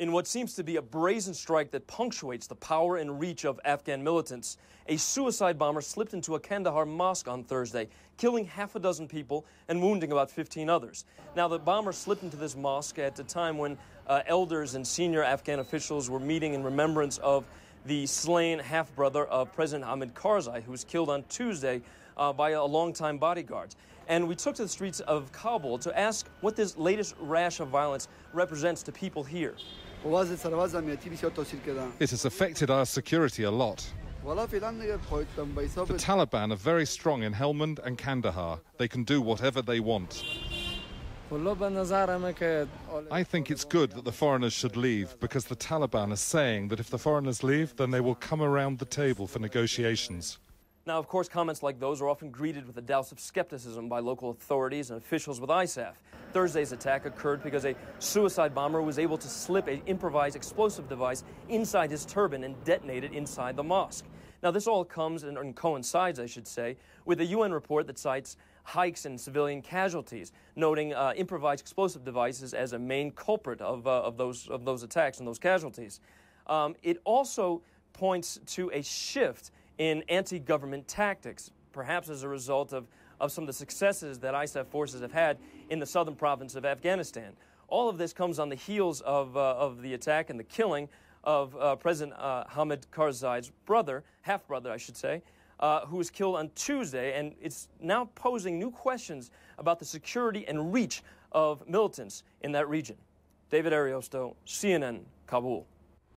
In what seems to be a brazen strike that punctuates the power and reach of Afghan militants, a suicide bomber slipped into a Kandahar mosque on Thursday, killing half a dozen people and wounding about 15 others. Now, the bomber slipped into this mosque at a time when elders and senior Afghan officials were meeting in remembrance of the slain half-brother of President Hamid Karzai, who was killed on Tuesday by a longtime bodyguard. And we took to the streets of Kabul to ask what this latest rash of violence represents to people here. It has affected our security a lot. The Taliban are very strong in Helmand and Kandahar. They can do whatever they want. I think it's good that the foreigners should leave, because the Taliban are saying that if the foreigners leave, then they will come around the table for negotiations. Now, of course, comments like those are often greeted with a douse of skepticism by local authorities and officials with ISAF. Thursday's attack occurred because a suicide bomber was able to slip an improvised explosive device inside his turban and detonate it inside the mosque. Now, this all comes and coincides, I should say, with a UN report that cites hikes in civilian casualties, noting improvised explosive devices as a main culprit of those attacks and those casualties. It also points to a shift in anti-government tactics, perhaps as a result of some of the successes that ISAF forces have had in the southern province of Afghanistan. All of this comes on the heels of the attack and the killing of President Hamid Karzai's brother, half-brother, I should say, who was killed on Tuesday, and it's now posing new questions about the security and reach of militants in that region. David Ariosto, CNN, Kabul.